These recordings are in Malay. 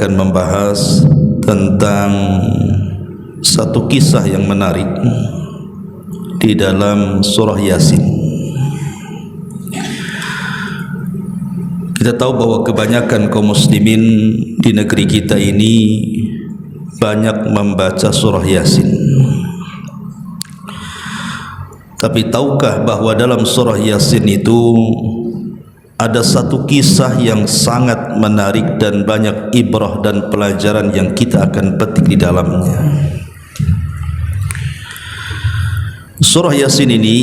akan membahas tentang satu kisah yang menarik di dalam surah Yasin. Kita tahu bahwa kebanyakan kaum muslimin di negeri kita ini banyak membaca surah Yasin. Tapi tahukah bahwa dalam surah Yasin itu ada satu kisah yang sangat menarik dan banyak ibrah dan pelajaran yang kita akan petik di dalamnya. Surah Yasin ini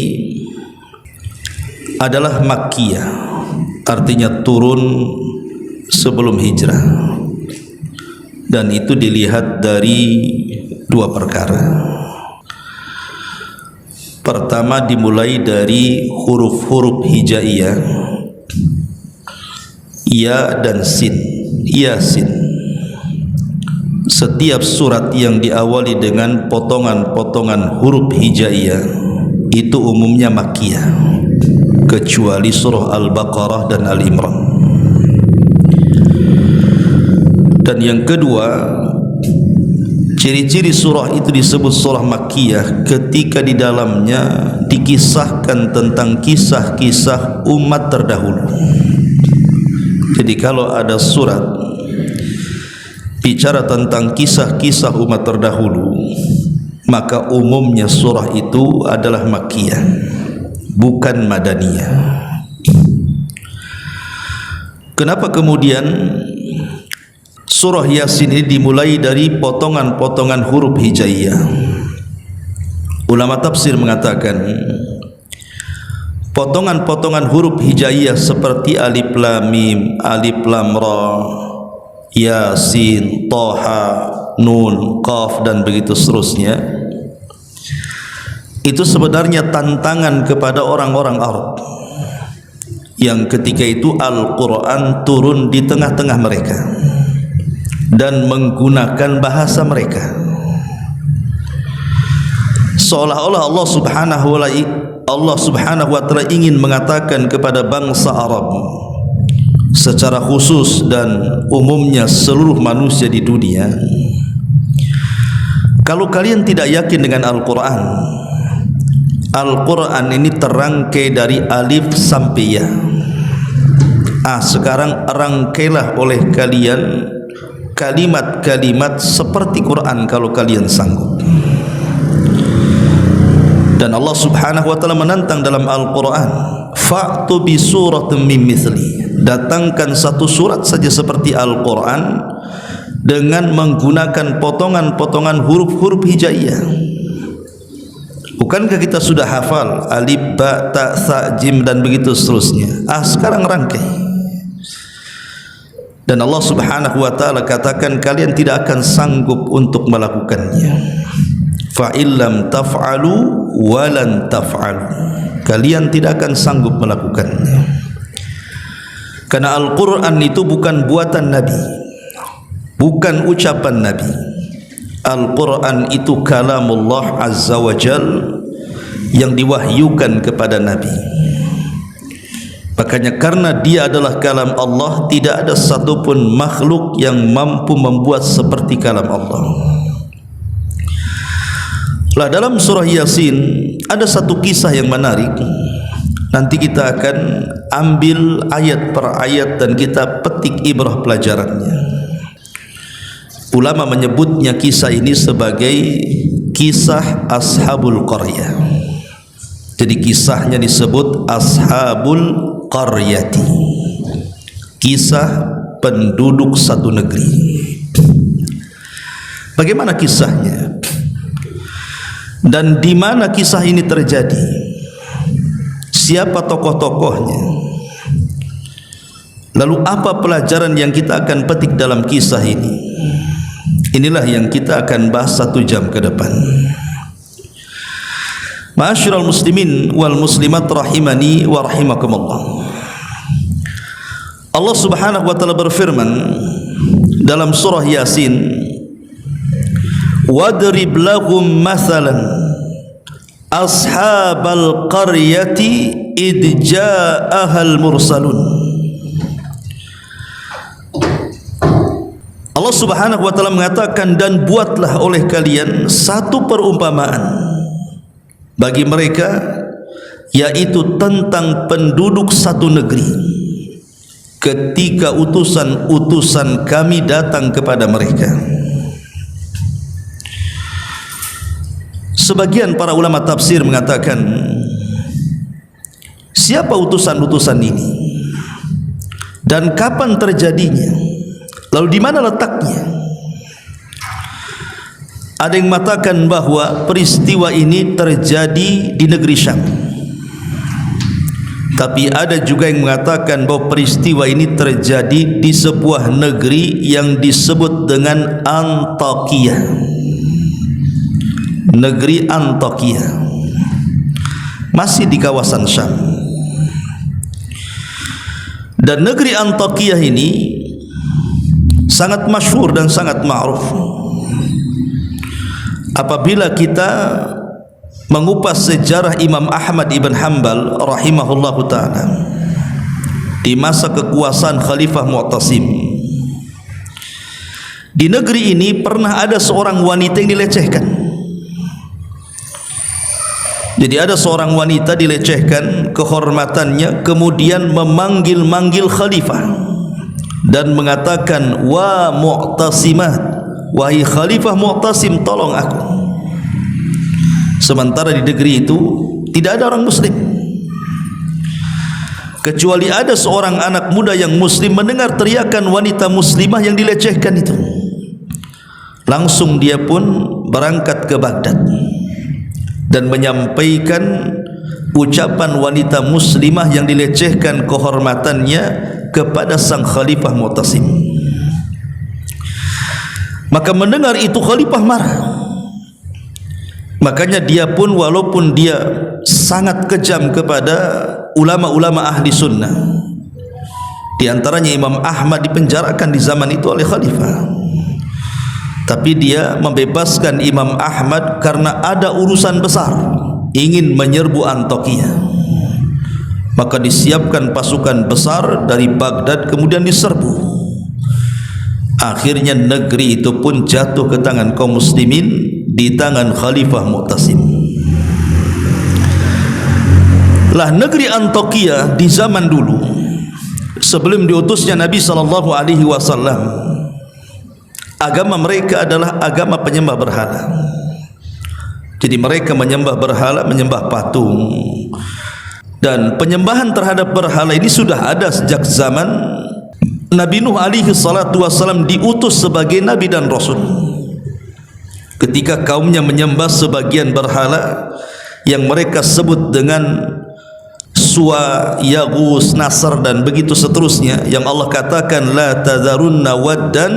adalah Makkiyah, artinya turun sebelum hijrah, dan itu dilihat dari dua perkara. Pertama, dimulai dari huruf-huruf hijaiyah, ya dan sin, Yasin. Setiap surat yang diawali dengan potongan-potongan huruf hijaiyah itu umumnya Makkiyah, kecuali surah Al-Baqarah dan Al-Imran. Dan yang kedua, ciri-ciri surah itu disebut surah Makkiyah ketika di dalamnya dikisahkan tentang kisah-kisah umat terdahulu. Jadi kalau ada surat bicara tentang kisah-kisah umat terdahulu, maka umumnya surah itu adalah Makkiyah, bukan Madaniyah. Kenapa kemudian surah Yasin ini dimulai dari potongan-potongan huruf hijaiyah? Ulama tafsir mengatakan potongan-potongan huruf hijaiyah seperti alif lam mim, alif lam ra, Yasin, Toha, Nun, Qaf dan begitu seterusnya, itu sebenarnya tantangan kepada orang-orang Arab yang ketika itu Al-Quran turun di tengah-tengah mereka dan menggunakan bahasa mereka, seolah-olah Allah subhanahu wa ta'ala ingin mengatakan kepada bangsa Arab secara khusus dan umumnya seluruh manusia di dunia, kalau kalian tidak yakin dengan Al-Quran, Al-Quran ini terangkai dari alif sampai ya. Sekarang rangkailah oleh kalian kalimat-kalimat seperti Quran kalau kalian sanggup. Dan Allah subhanahu wa ta'ala menantang dalam Al-Quran, fa'tu bi suratin min mithli, datangkan satu surat saja seperti Al-Quran dengan menggunakan potongan-potongan huruf-huruf hijaiyah. Bukankah kita sudah hafal alif, ba, ta, sa, jim dan begitu seterusnya? Sekarang rangkai. Dan Allah subhanahu wa ta'ala katakan kalian tidak akan sanggup untuk melakukannya. Fa illam taf'alu walan taf'alu, kalian tidak akan sanggup melakukannya. Karena Al-Quran itu bukan buatan Nabi, bukan ucapan Nabi. Al-Quran itu kalamullah azza wa jal yang diwahyukan kepada Nabi. Makanya karena dia adalah kalam Allah, tidak ada satupun makhluk yang mampu membuat seperti kalam Allah. Lah, dalam surah Yasin ada satu kisah yang menarik. Nanti kita akan ambil ayat per ayat dan kita petik ibrah pelajarannya. Ulama menyebutnya kisah ini sebagai kisah Ashabul Qaryah. Jadi kisahnya disebut Ashabul Qaryati, kisah penduduk satu negeri. Bagaimana kisahnya? Dan di mana kisah ini terjadi? Siapa tokoh-tokohnya? Lalu apa pelajaran yang kita akan petik dalam kisah ini? Inilah yang kita akan bahas 1 jam ke depan. Ma'asyiral muslimin wal muslimat rahimani wa rahimakumullah. Allah subhanahu wa ta'ala berfirman dalam surah Yasin, wadrib lahum mathalan ashabal qaryati id ja'ahal mursalun. Allah Subhanahu wa taala mengatakan, dan buatlah oleh kalian satu perumpamaan bagi mereka, yaitu tentang penduduk satu negeri ketika utusan-utusan kami datang kepada mereka. Sebagian para ulama tafsir mengatakan, siapa utusan-utusan ini dan kapan terjadinya, lalu di mana letaknya? Ada yang mengatakan bahwa peristiwa ini terjadi di negeri Syam, tapi ada juga yang mengatakan bahwa peristiwa ini terjadi di sebuah negeri yang disebut dengan Antakya. Negeri Antakya masih di kawasan Syam. Dan negeri Antakya ini sangat masyhur dan sangat ma'ruf. Apabila kita mengupas sejarah Imam Ahmad ibn Hanbal rahimahullahu ta'ala di masa kekuasaan Khalifah Mu'tasim, di negeri ini pernah ada seorang wanita yang dilecehkan. Jadi ada seorang wanita dilecehkan kehormatannya, kemudian memanggil-manggil khalifah dan mengatakan, wa Mu'tasimat, wahai Khalifah Mu'tasim, tolong aku. Sementara di negeri itu tidak ada orang muslim, kecuali ada seorang anak muda yang muslim mendengar teriakan wanita muslimah yang dilecehkan itu. Langsung dia pun berangkat ke Baghdad dan menyampaikan ucapan wanita muslimah yang dilecehkan kehormatannya kepada sang Khalifah Mu'tasim. Maka mendengar itu Khalifah marah. Makanya dia pun, walaupun dia sangat kejam kepada ulama-ulama ahli sunnah, di antaranya Imam Ahmad dipenjarakan di zaman itu oleh Khalifah, tapi dia membebaskan Imam Ahmad karena ada urusan besar, ingin menyerbu Antakya. Maka disiapkan pasukan besar dari Baghdad, kemudian diserbu. Akhirnya negeri itu pun jatuh ke tangan kaum muslimin, di tangan Khalifah Mu'tasim. Lah negeri Antakya di zaman dulu, sebelum diutusnya Nabi SAW, agama mereka adalah agama penyembah berhala. Jadi mereka menyembah berhala, menyembah patung. Dan penyembahan terhadap berhala ini sudah ada sejak zaman Nabi Nuh alaihi salatu wassalam diutus sebagai nabi dan rasul. Ketika kaumnya menyembah sebagian berhala yang mereka sebut dengan Suwa, Yaghus, Nasr dan begitu seterusnya, yang Allah katakan, la tadharunna waddan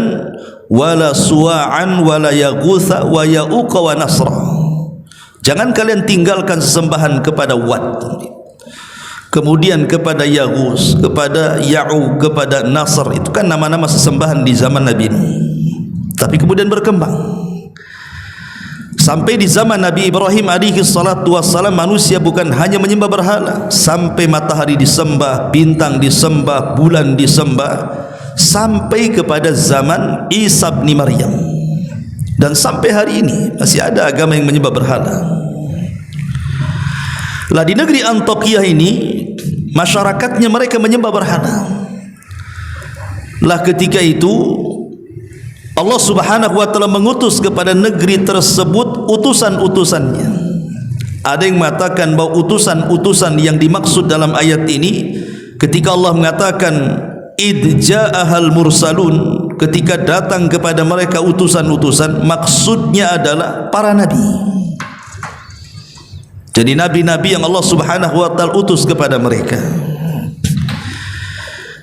wala suwa'an wala yaghutha wa ya'uqa wa nasra. Jangan kalian tinggalkan sesembahan kepada Wad, kemudian kepada Yaghus, kepada Ya'uq, kepada Nasr. Itu kan nama-nama sesembahan di zaman Nabi Nuh, tapi kemudian berkembang sampai di zaman Nabi Ibrahim alaihi salatu wassalam. Manusia bukan hanya menyembah berhala, sampai matahari disembah, bintang disembah, bulan disembah, sampai kepada zaman Isa bin Maryam. Dan sampai hari ini masih ada agama yang menyembah berhala. Lah di negeri Antakya ini masyarakatnya mereka menyembah berhala. Lah ketika itu Allah Subhanahu wa ta'ala mengutus kepada negeri tersebut utusan-utusannya. Ada yang mengatakan bahwa utusan-utusan yang dimaksud dalam ayat ini, ketika Allah mengatakan id ja'ahal mursalun, ketika datang kepada mereka utusan-utusan, maksudnya adalah para nabi. Jadi nabi-nabi yang Allah Subhanahu wa ta'ala utus kepada mereka.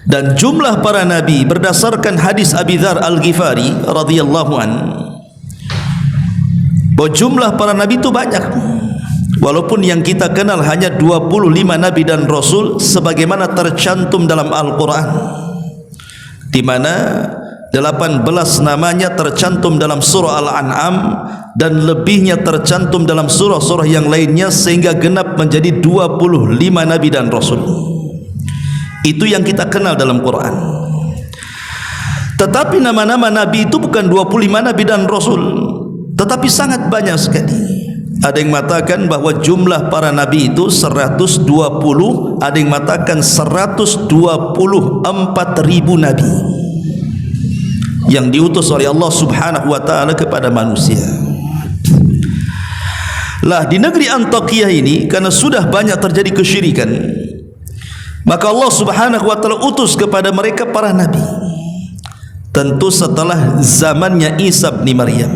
Dan jumlah para nabi berdasarkan hadis Abi Dzar Al-Ghifari radhiyallahu an, bahwa jumlah para nabi itu banyak. Walaupun yang kita kenal hanya 25 nabi dan rasul sebagaimana tercantum dalam Al-Qur'an, di mana 18 namanya tercantum dalam surah Al-An'am dan lebihnya tercantum dalam surah-surah yang lainnya, sehingga genap menjadi 25 nabi dan rasul. Itu yang kita kenal dalam Quran. Tetapi nama-nama nabi itu bukan 25 nabi dan rasul, tetapi sangat banyak sekali. Ada yang mengatakan bahwa jumlah para nabi itu 120, ada yang mengatakan 124.000 nabi yang diutus oleh Allah Subhanahu wa taala kepada manusia. Lah di negeri Antakya ini, karena sudah banyak terjadi kesyirikan, maka Allah Subhanahu wa taala utus kepada mereka para nabi. Tentu setelah zamannya Isa bin Maryam.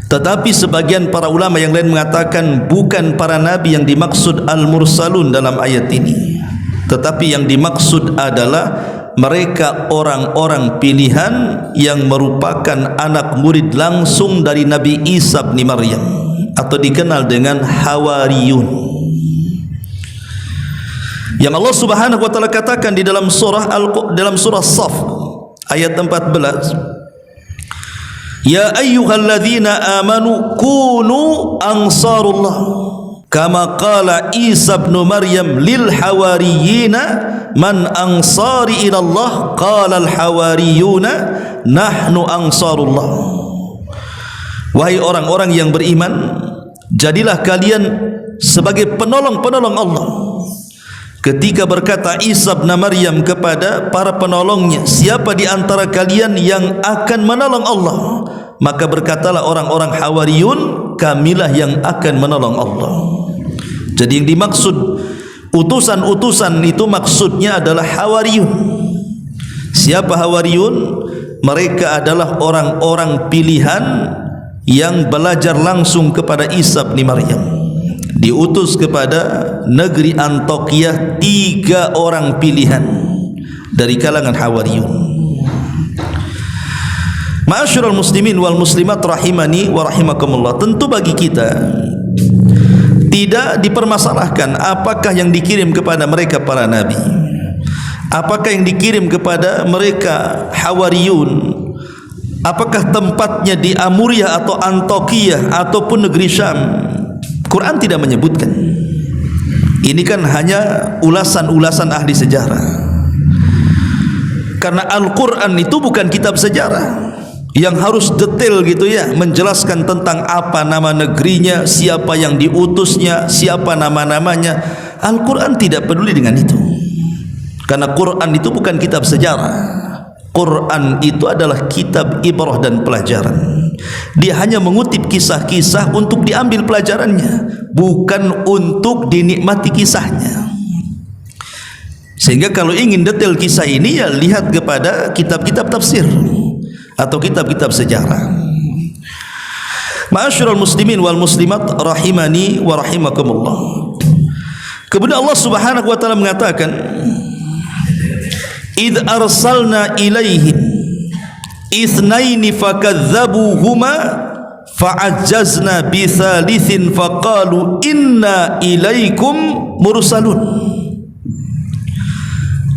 Tetapi sebagian para ulama yang lain mengatakan bukan para nabi yang dimaksud al-mursalun dalam ayat ini, tetapi yang dimaksud adalah mereka orang-orang pilihan yang merupakan anak murid langsung dari Nabi Isa bin Maryam, atau dikenal dengan Hawariyun, yang Allah Subhanahu wa taala katakan di dalam surah Shaf ayat 14, ya ayyuhalladzina amanu kunu ansarullah kama qala Isa bin Maryam lil hawariyina man ansari ila Allah qala al hawariyuna nahnu ansarullah. Wahai orang-orang yang beriman, jadilah kalian sebagai penolong-penolong Allah. Ketika berkata Isa bin Maryam kepada para penolongnya, siapa di antara kalian yang akan menolong Allah? Maka berkatalah orang-orang Hawariyun, kamilah yang akan menolong Allah. Jadi yang dimaksud utusan-utusan itu maksudnya adalah Hawariyun. Siapa Hawariyun? Mereka adalah orang-orang pilihan yang belajar langsung kepada Isa bin Maryam. Diutus kepada negeri Antakya 3 orang pilihan dari kalangan Hawariyun. Ma'asyiral muslimin wal muslimat rahimani wa rahimakumullah, tentu bagi kita tidak dipermasalahkan apakah yang dikirim kepada mereka para nabi, apakah yang dikirim kepada mereka Hawariyun, apakah tempatnya di Amuriah atau Antakya ataupun negeri Syam. Quran tidak menyebutkan. Ini kan hanya ulasan-ulasan ahli sejarah. Karena Al-Quran itu bukan kitab sejarah yang harus detail gitu ya, menjelaskan tentang apa nama negerinya, siapa yang diutusnya, siapa nama-namanya. Al-Quran tidak peduli dengan itu. Karena Quran itu bukan kitab sejarah. Quran itu adalah kitab ibrah dan pelajaran. Dia hanya mengutip kisah-kisah untuk diambil pelajarannya, bukan untuk dinikmati kisahnya. Sehingga kalau ingin detail kisah ini, ya lihat kepada kitab-kitab tafsir atau kitab-kitab sejarah. Ma'asyiral muslimin wal muslimat rahimani wa rahimakumullah. Kemudian Allah Subhanahu wa taala mengatakan, idh arsalna ilaihim itsnaini fakadzabuhuma fa'ajjazna bitsalitsin faqalu inna ilaikum mursalun.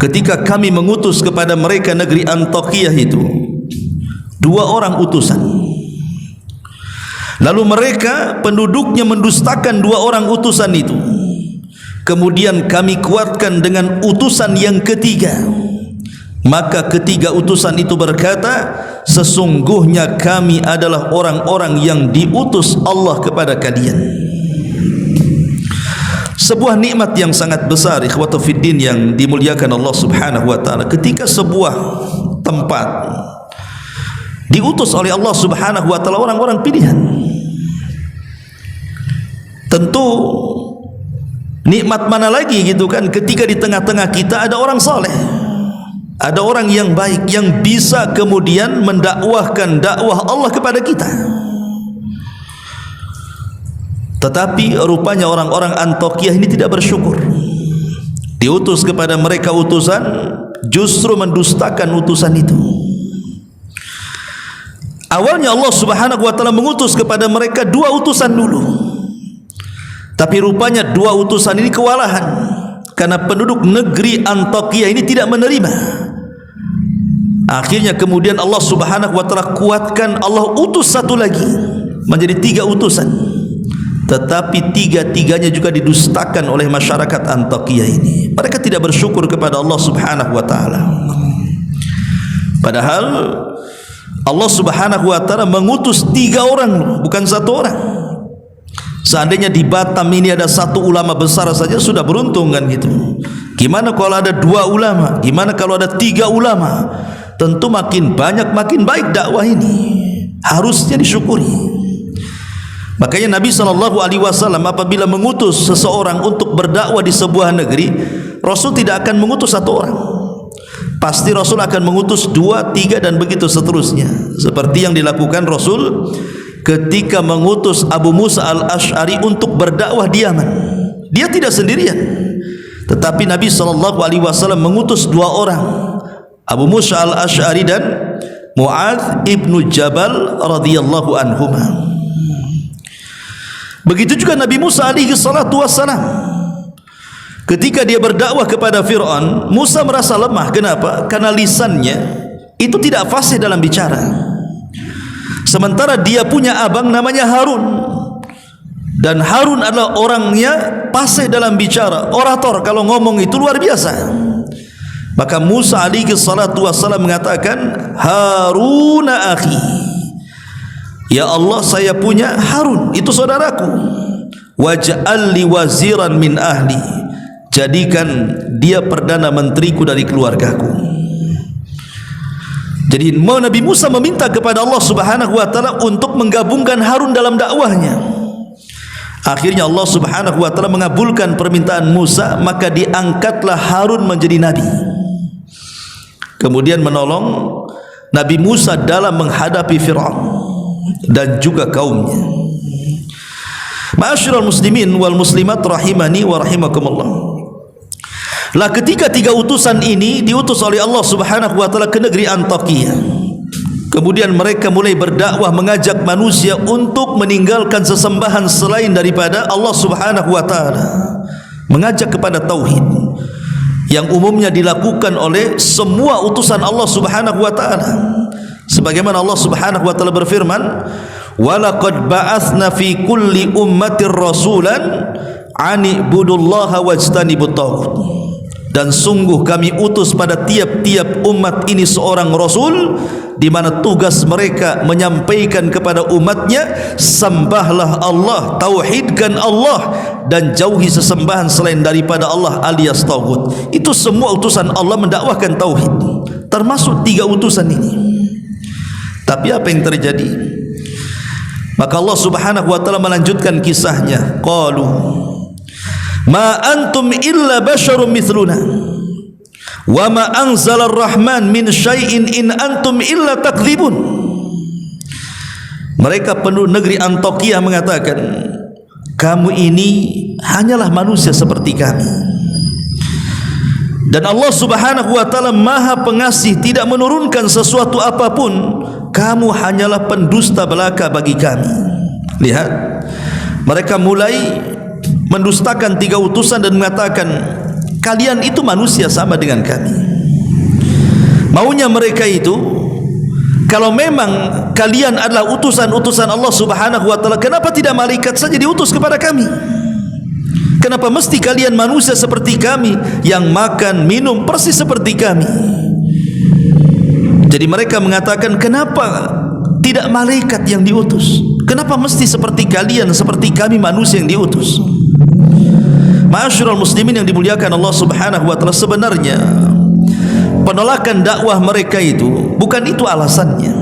Ketika kami mengutus kepada mereka negeri Antakya itu 2 orang utusan, lalu mereka penduduknya mendustakan 2 orang utusan itu, kemudian kami kuatkan dengan utusan yang ketiga. Maka ketiga utusan itu berkata, sesungguhnya kami adalah orang-orang yang diutus Allah kepada kalian. Sebuah nikmat yang sangat besar, ikhwatu fiddin yang dimuliakan Allah Subhanahu wa taala. Ketika sebuah tempat diutus oleh Allah Subhanahu wa taala orang-orang pilihan, tentu nikmat mana lagi gitu kan, ketika di tengah-tengah kita ada orang saleh, ada orang yang baik yang bisa kemudian mendakwahkan dakwah Allah kepada kita. Tetapi rupanya orang-orang Antakya ini tidak bersyukur. Diutus kepada mereka utusan, justru mendustakan utusan itu. Awalnya Allah Subhanahu wa taala mengutus kepada mereka 2 utusan dulu. Tapi rupanya 2 utusan ini kewalahan karena penduduk negeri Antakya ini tidak menerima. Akhirnya kemudian Allah Subhanahu wa taala kuatkan, Allah utus 1 lagi menjadi 3 utusan. Tetapi 3-tiganya juga didustakan oleh masyarakat Antakya ini. Mereka tidak bersyukur kepada Allah Subhanahu wa taala. Padahal Allah Subhanahu wa ta'ala mengutus 3 orang, bukan 1 orang. Seandainya di Batam ini ada 1 ulama besar saja sudah beruntung kan gitu. Gimana kalau ada 2 ulama? Gimana kalau ada 3 ulama? Tentu makin banyak makin baik dakwah ini. Harusnya disyukuri. Makanya Nabi SAW apabila mengutus seseorang untuk berdakwah di sebuah negeri, Rasul tidak akan mengutus 1 orang. Pasti Rasul akan mengutus 2, 3 dan begitu seterusnya. Seperti yang dilakukan Rasul ketika mengutus Abu Musa al-Ash'ari untuk berdakwah di Yaman. Dia tidak sendirian, tetapi Nabi SAW mengutus 2 orang, Abu Musa al-Ash'ari dan Mu'adz ibnu Jabal radhiyallahu anhuma. Begitu juga Nabi Musa alaihi salatu wassalam, ketika dia berdakwah kepada Fir'aun, Musa merasa lemah. Kenapa? Karena lisannya itu tidak fasih dalam bicara. Sementara dia punya abang namanya Harun, dan Harun adalah orangnya fasih dalam bicara, orator, kalau ngomong itu luar biasa. Maka Musa alaihi salatu wassalam mengatakan, Haruna akhi, ya Allah, saya punya Harun, itu saudaraku. Waj'al li waziran min ahli, jadikan dia perdana menteriku dari keluargaku. Jadi Nabi Musa meminta kepada Allah Subhanahu wa ta'ala untuk menggabungkan Harun dalam dakwahnya. Akhirnya Allah Subhanahu wa ta'ala mengabulkan permintaan Musa, maka diangkatlah Harun menjadi nabi. Kemudian menolong Nabi Musa dalam menghadapi Fir'aun dan juga kaumnya. Ma'asyiral muslimin wal muslimat rahimani wa rahimakumullah. Lah ketika 3 utusan ini diutus oleh Allah Subhanahu wa ta'ala ke negeri Antakya, kemudian mereka mulai berdakwah mengajak manusia untuk meninggalkan sesembahan selain daripada Allah Subhanahu wa ta'ala, mengajak kepada tauhid yang umumnya dilakukan oleh semua utusan Allah Subhanahu wa ta'ala. Sebagaimana Allah Subhanahu wa ta'ala berfirman, walaqad ba'atsna fi kulli ummatir rasulan ani'budullaha wajtanibut taghut. Dan sungguh kami utus pada tiap-tiap umat ini seorang rasul, di mana tugas mereka menyampaikan kepada umatnya, sembahlah Allah, tauhidkan Allah, dan jauhi sesembahan selain daripada Allah alias taghut. Itu semua utusan Allah mendakwahkan tauhid, termasuk 3 utusan ini. Tapi apa yang terjadi? Maka Allah Subhanahu wa ta'ala melanjutkan kisahnya, qalu ma antum illa basyarum mithluna wa ma anzala ar-rahman min syai'in in antum illa takdzibun. Mereka penduduk negeri Antakya mengatakan, kamu ini hanyalah manusia seperti kami, dan Allah Subhanahu wa ta'ala maha pengasih, tidak menurunkan sesuatu apapun. Kamu hanyalah pendusta belaka bagi kami. Lihat, mereka mulai mendustakan 3 utusan dan mengatakan kalian itu manusia sama dengan kami. Maunya mereka itu, kalau memang kalian adalah utusan-utusan Allah Subhanahu wa ta'ala, kenapa tidak malaikat saja diutus kepada kami? Kenapa mesti kalian manusia seperti kami yang makan minum persis seperti kami? Jadi mereka mengatakan, kenapa tidak malaikat yang diutus? Kenapa mesti seperti kalian, seperti kami manusia yang diutus? Ma'asyiral muslimin yang dimuliakan Allah Subhanahu wa ta'ala, sebenarnya penolakan dakwah mereka itu bukan itu alasannya.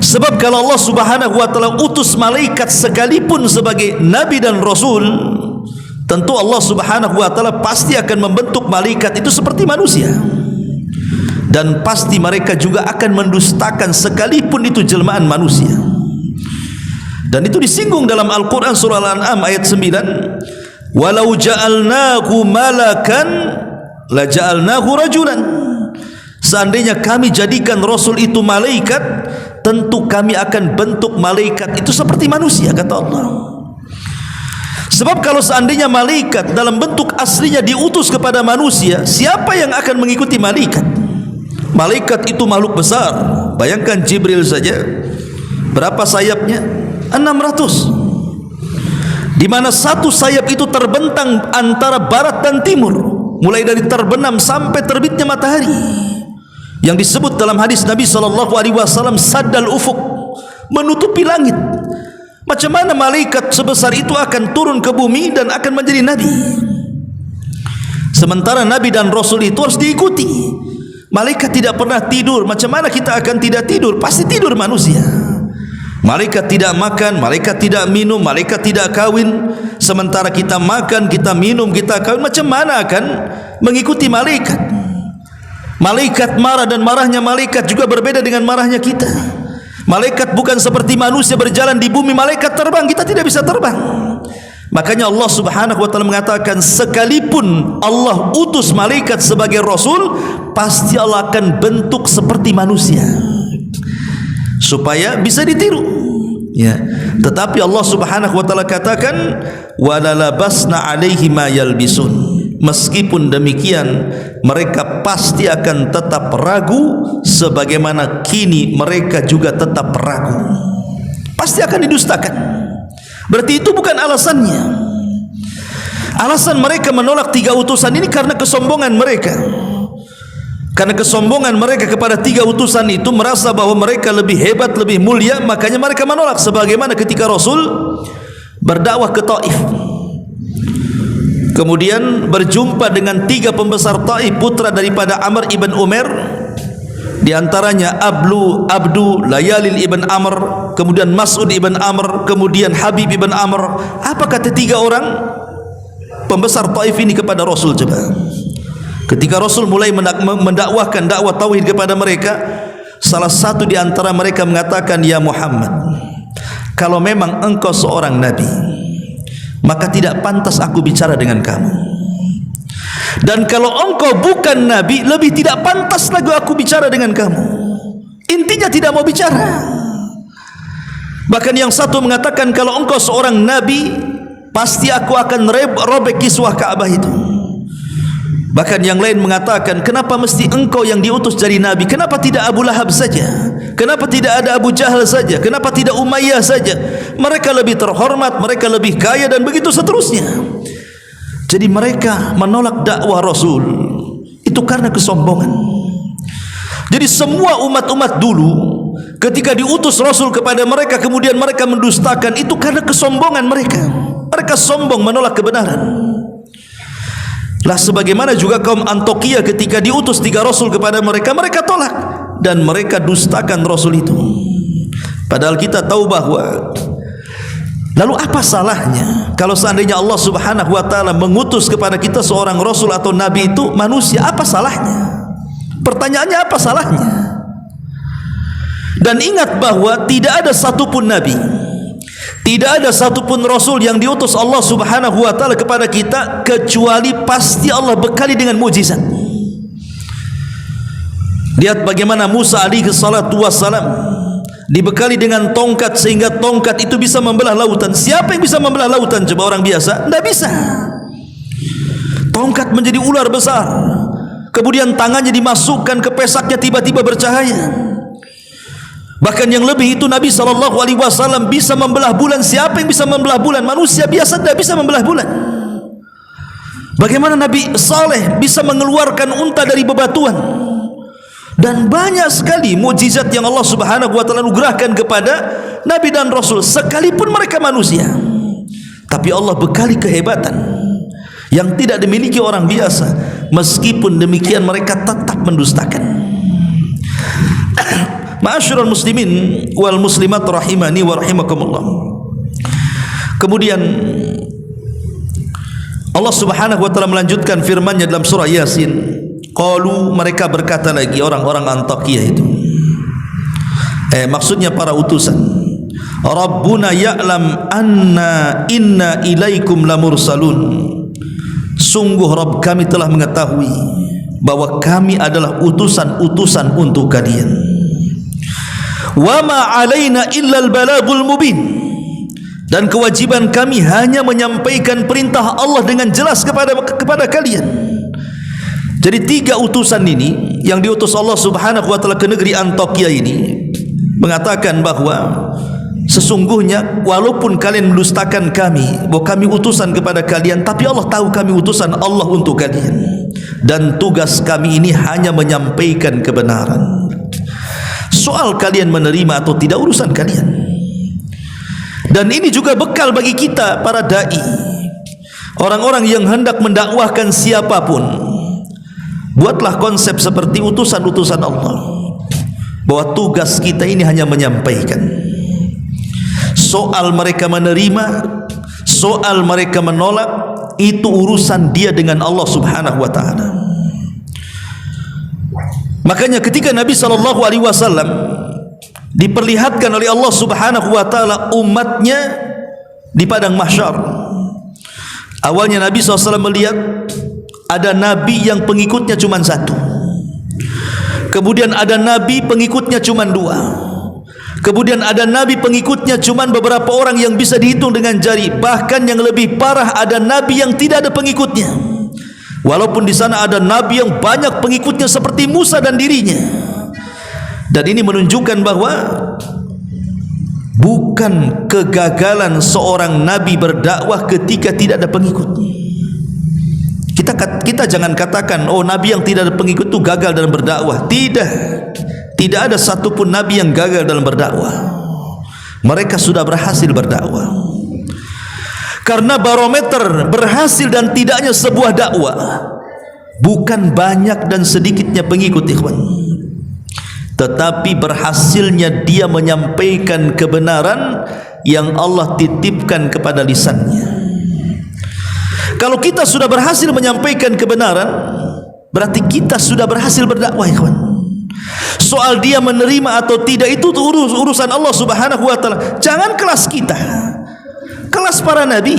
Sebab kalau Allah Subhanahu wa ta'ala utus malaikat sekalipun sebagai nabi dan rasul, tentu Allah Subhanahu wa ta'ala pasti akan membentuk malaikat itu seperti manusia, dan pasti mereka juga akan mendustakan sekalipun itu jelmaan manusia. Dan itu disinggung dalam Al-Quran surah Al-An'am ayat 9, walau ja'alnahu malakan la ja'alnahu rajulan. Seandainya kami jadikan rasul itu malaikat, tentu kami akan bentuk malaikat itu seperti manusia, kata Allah. Sebab kalau seandainya malaikat dalam bentuk aslinya diutus kepada manusia, siapa yang akan mengikuti malaikat? Malaikat itu makhluk besar. Bayangkan Jibril saja berapa sayapnya? 600. Di mana satu sayap itu terbentang antara barat dan timur, mulai dari terbenam sampai terbitnya matahari. yang disebut dalam hadis Nabi SAW, saddal ufuk, menutupi langit. Macam mana malaikat sebesar itu akan turun ke bumi dan akan menjadi nabi? Sementara nabi dan rasul itu harus diikuti. Malaikat tidak pernah tidur. Macam mana kita akan tidak tidur? Pasti tidur manusia. Malaikat tidak makan, malaikat tidak minum, malaikat tidak kawin. Sementara kita makan, kita minum, kita kawin. Macam mana akan mengikuti malaikat? Malaikat marah dan marahnya malaikat juga berbeda dengan marahnya kita. Malaikat bukan seperti manusia berjalan di bumi. Malaikat terbang, kita tidak bisa terbang. Makanya Allah Subhanahu wa taala mengatakan, sekalipun Allah utus malaikat sebagai rasul, pasti Allah akan bentuk seperti manusia supaya bisa ditiru. Ya. Tetapi Allah Subhanahu wa taala katakan, walalabasna alaihi ma yalbisun. Meskipun demikian, mereka pasti akan tetap ragu, sebagaimana kini mereka juga tetap ragu. Pasti akan didustakan. Berarti itu bukan alasannya. Alasan mereka menolak 3 utusan ini karena kesombongan mereka. Karena kesombongan mereka kepada 3 utusan itu, merasa bahwa mereka lebih hebat, lebih mulia, makanya mereka menolak. Sebagaimana ketika Rasul berdakwah ke Taif, kemudian berjumpa dengan 3 pembesar Taif, putra daripada Amr ibn Umair, di antaranya Abdu Layalil ibn Amr, kemudian Mas'ud ibn Amr, kemudian Habib ibn Amr. Apa kata 3 orang pembesar Taif ini kepada Rasul? Coba, ketika Rasul mulai mendakwahkan dakwah tauhid kepada mereka, salah satu di antara mereka mengatakan, ya Muhammad, kalau memang engkau seorang nabi, maka tidak pantas aku bicara dengan kamu. Dan kalau engkau bukan nabi, lebih tidak pantas lagi aku bicara dengan kamu. Intinya tidak mau bicara. Bahkan yang satu mengatakan, kalau engkau seorang nabi, pasti aku akan robek kiswah Ka'bah itu. Bahkan yang lain mengatakan, kenapa mesti engkau yang diutus jadi nabi? Kenapa tidak Abu Lahab saja? Kenapa tidak ada Abu Jahal saja? Kenapa tidak Umayyah saja? Mereka lebih terhormat, mereka lebih kaya, dan begitu seterusnya. Jadi mereka menolak dakwah Rasul itu karena kesombongan. Jadi semua umat-umat dulu ketika diutus Rasul kepada mereka, kemudian mereka mendustakan, itu karena kesombongan mereka. Mereka sombong menolak kebenaran. Lah sebagaimana juga kaum Antiokhia ketika diutus 3 rasul kepada mereka, mereka tolak dan mereka dustakan rasul itu. Padahal kita tahu bahwa, lalu apa salahnya kalau seandainya Allah Subhanahu wa taala mengutus kepada kita seorang rasul atau nabi itu manusia? Apa salahnya? Pertanyaannya, apa salahnya? Dan ingat bahwa tidak ada satupun nabi, tidak ada satupun rasul yang diutus Allah Subhanahu wa taala kepada kita kecuali pasti Allah bekali dengan mukjizat. Lihat bagaimana Musa alaihi salatu wassalam dibekali dengan tongkat sehingga tongkat itu bisa membelah lautan. Siapa yang bisa membelah lautan? Coba orang biasa? Tidak bisa. Tongkat menjadi ular besar, kemudian tangannya dimasukkan ke pesaknya, tiba-tiba bercahaya. Bahkan yang lebih itu, Nabi SAW bisa membelah bulan. Siapa yang bisa membelah bulan? Manusia biasa tidak bisa membelah bulan. Bagaimana Nabi Saleh bisa mengeluarkan unta dari bebatuan? Dan banyak sekali mukjizat yang Allah Subhanahu wa taala anugerahkan kepada Nabi dan Rasul, sekalipun mereka manusia. Tapi Allah bekali kehebatan yang tidak dimiliki orang biasa. Meskipun demikian mereka tetap mendustakan. Ma'asyiral muslimin wal muslimat rahimani wa rahimakumullah. Kemudian Allah Subhanahu wa taala melanjutkan firman-Nya dalam surah Yasin. Qalu, mereka berkata lagi, orang-orang Antiokhia itu, maksudnya para utusan, Rabbuna ya'lam anna inna ilaikum lamursalun. Sungguh Rabb kami telah mengetahui bahwa kami adalah utusan-utusan untuk kalian. Wa ma alaina illal balagul mubin. Dan kewajiban kami hanya menyampaikan perintah Allah dengan jelas kepada kalian. Jadi 3 utusan ini yang diutus Allah Subhanahu wa taala ke negeri Antiokhia ini mengatakan bahwa sesungguhnya walaupun kalian mendustakan kami, bahwa kami utusan kepada kalian, tapi Allah tahu kami utusan Allah untuk kalian. dan tugas kami ini hanya menyampaikan kebenaran. Soal kalian menerima atau tidak urusan kalian. Dan ini juga bekal bagi kita para dai, orang-orang yang hendak mendakwahkan siapapun. Buatlah konsep seperti utusan-utusan Allah, bahwa tugas kita ini hanya menyampaikan. Soal mereka menerima, soal mereka menolak, itu urusan dia dengan Allah Subhanahu wa ta'ala. Makanya ketika Nabi SAW diperlihatkan oleh Allah Subhanahu wa ta'ala umatnya di padang mahsyar, awalnya Nabi SAW melihat ada Nabi yang pengikutnya cuma satu, kemudian ada Nabi pengikutnya cuma dua, kemudian ada Nabi pengikutnya cuma beberapa orang yang bisa dihitung dengan jari. Bahkan yang lebih parah, ada Nabi yang tidak ada pengikutnya, walaupun di sana ada Nabi yang banyak pengikutnya seperti Musa dan dirinya. Dan ini menunjukkan bahwa bukan kegagalan seorang Nabi berdakwah ketika tidak ada pengikut. Kita jangan katakan, oh Nabi yang tidak ada pengikut itu gagal dalam berdakwah. Tidak ada satupun Nabi yang gagal dalam berdakwah. Mereka sudah berhasil berdakwah. Karena barometer berhasil dan tidaknya sebuah dakwah bukan banyak dan sedikitnya pengikut, ikhwan, tetapi berhasilnya dia menyampaikan kebenaran yang Allah titipkan kepada lisannya. Kalau kita sudah berhasil menyampaikan kebenaran, berarti kita sudah berhasil berdakwah, ikhwan. Soal dia menerima atau tidak itu urusan Allah Subhanahu wa ta'ala. Jangan kelas kita, kelas para nabi.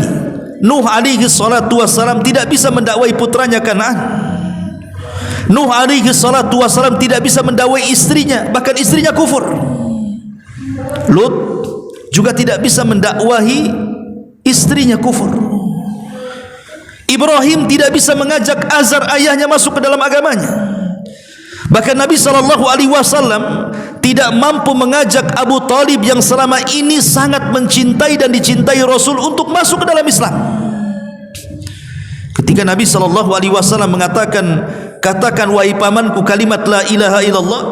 Nuh alaihi salatu wassalam tidak bisa mendakwai putranya Kan'an. Nuh alaihi salatu wassalam tidak bisa mendakwai istrinya, bahkan istrinya kufur. Lut juga tidak bisa mendakwahi istrinya kufur. Ibrahim tidak bisa mengajak Azar ayahnya masuk ke dalam agamanya. Bahkan Nabi SAW tidak mampu mengajak Abu Talib yang selama ini sangat mencintai dan dicintai Rasul untuk masuk ke dalam Islam. Ketika Nabi SAW mengatakan, katakan wahai pamanku kalimat la ilaha illallah,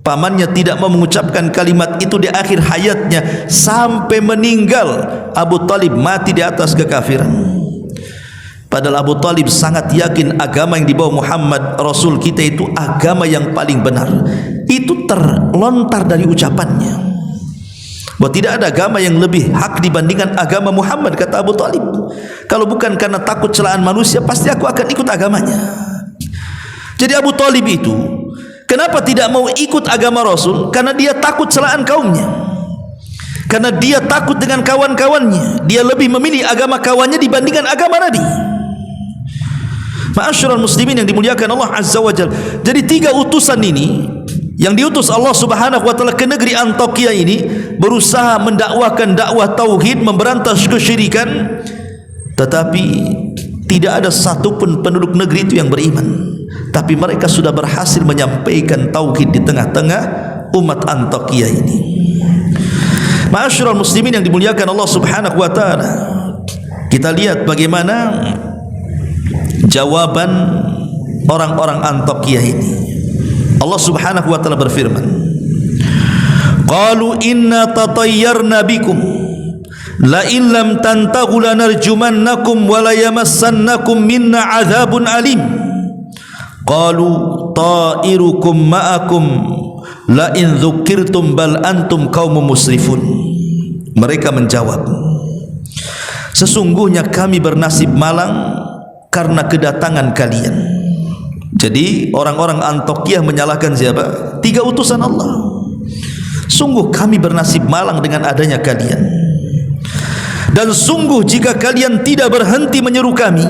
pamannya tidak mau mengucapkan kalimat itu di akhir hayatnya sampai meninggal. Abu Talib mati di atas kekafiran. Padahal Abu Talib sangat yakin agama yang dibawa Muhammad Rasul kita itu agama yang paling benar. Itu terlontar dari ucapannya, bahwa tidak ada agama yang lebih hak dibandingkan agama Muhammad, kata Abu Talib. Kalau bukan karena takut celaan manusia, pasti aku akan ikut agamanya. Jadi Abu Talib itu kenapa tidak mau ikut agama Rasul? Karena dia takut celaan kaumnya, karena dia takut dengan kawan-kawannya. Dia lebih memilih agama kawannya dibandingkan agama Nabi. Ma'asyiral muslimin yang dimuliakan Allah Azza wa Jalla. Jadi tiga utusan ini yang diutus Allah Subhanahu wa ta'ala ke negeri Antakya ini berusaha mendakwakan dakwah tauhid, memberantas kesyirikan, tetapi tidak ada satupun penduduk negeri itu yang beriman. Tapi mereka sudah berhasil menyampaikan tauhid di tengah-tengah umat Antakya ini. Ma'asyiral muslimin yang dimuliakan Allah Subhanahu wa ta'ala, kita lihat bagaimana jawaban orang-orang Antakya ini. Allah Subhanahu wa ta'ala berfirman, qalu inna tatayyarna bikum la in lam tantahu lanarjumannakum wa la yamassannakum minna adzabun alim. Qalu ta'irukum ma'akum la in dzukirtum bal antum qaumun musrifun. Mereka menjawab, sesungguhnya kami bernasib malang karena kedatangan kalian. Jadi orang-orang Antakya menyalahkan siapa? Tiga utusan Allah. Sungguh kami bernasib malang dengan adanya kalian, dan sungguh jika kalian tidak berhenti menyeru kami,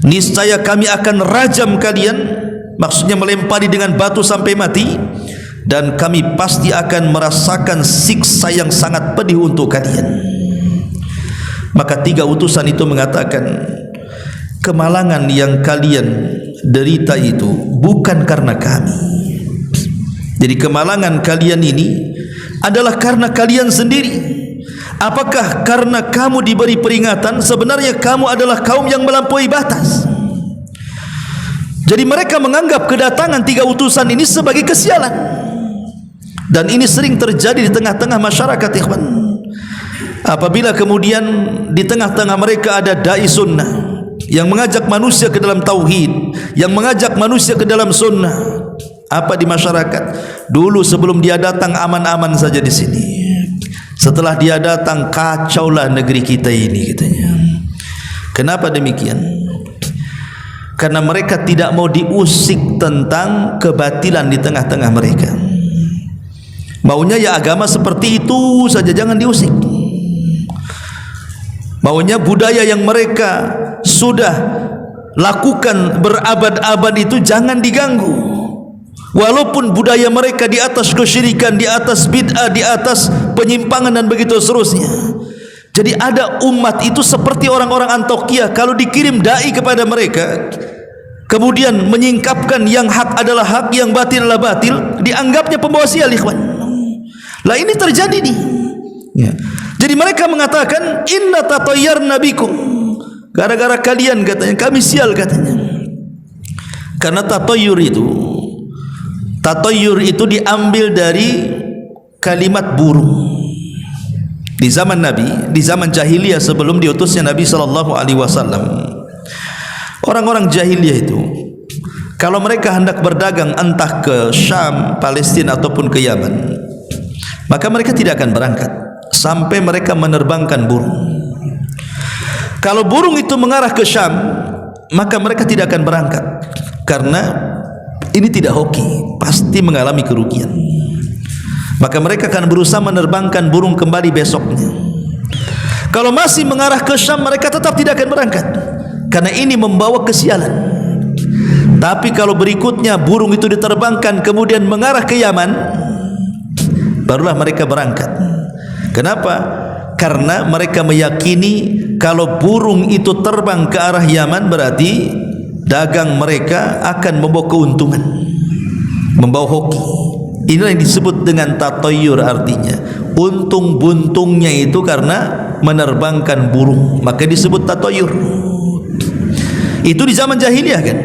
niscaya kami akan rajam kalian, maksudnya melempari dengan batu sampai mati, dan kami pasti akan merasakan siksa yang sangat pedih untuk kalian. Maka tiga utusan itu mengatakan, kemalangan yang kalian derita itu bukan karena kami. Jadi kemalangan kalian ini adalah karena kalian sendiri. Apakah karena kamu diberi peringatan? Sebenarnya kamu adalah kaum yang melampaui batas. Jadi mereka menganggap kedatangan 3 utusan ini sebagai kesialan, dan ini sering terjadi di tengah-tengah masyarakat, ikhwan. Apabila kemudian di tengah-tengah mereka ada dai sunnah yang mengajak manusia ke dalam tauhid, yang mengajak manusia ke dalam sunnah, apa di masyarakat dulu sebelum dia datang aman-aman saja di sini, setelah dia datang kacaulah negeri kita ini, katanya. Kenapa demikian? Karena mereka tidak mau diusik tentang kebatilan di tengah-tengah mereka. Maunya ya agama seperti itu saja, jangan diusik. Maunya budaya yang mereka sudah lakukan berabad-abad itu jangan diganggu. Walaupun budaya mereka di atas kesyirikan, di atas bid'ah, di atas penyimpangan dan begitu seterusnya. Jadi ada umat itu seperti orang-orang Antioquia, kalau dikirim dai kepada mereka, kemudian menyingkapkan yang hak adalah hak, yang batil adalah batil, dianggapnya pembawa sial, ikhwan. Lah ini terjadi nih. Ya. Jadi mereka mengatakan inna tatayyarna bikum, gara-gara kalian, katanya, kami sial, katanya. Karena tatayyur itu diambil dari kalimat burung. Di zaman Nabi, di zaman jahiliyah sebelum diutusnya Nabi SAW, orang-orang jahiliyah itu kalau mereka hendak berdagang entah ke Syam, Palestina ataupun ke Yaman, maka mereka tidak akan berangkat sampai mereka menerbangkan burung. Kalau burung itu mengarah ke Syam, maka mereka tidak akan berangkat, karena ini tidak hoki, pasti mengalami kerugian. Maka mereka akan berusaha menerbangkan burung kembali besoknya. Kalau masih mengarah ke Syam, mereka tetap tidak akan berangkat, karena ini membawa kesialan. Tapi kalau berikutnya burung itu diterbangkan kemudian mengarah ke Yaman, barulah mereka berangkat. Kenapa? Karena mereka meyakini kalau burung itu terbang ke arah Yaman, berarti dagang mereka akan membawa keuntungan, membawa hoki. Inilah yang disebut dengan tatayyur, artinya untung buntungnya itu karena menerbangkan burung, maka disebut tatayyur. Itu di zaman jahiliyah, kan.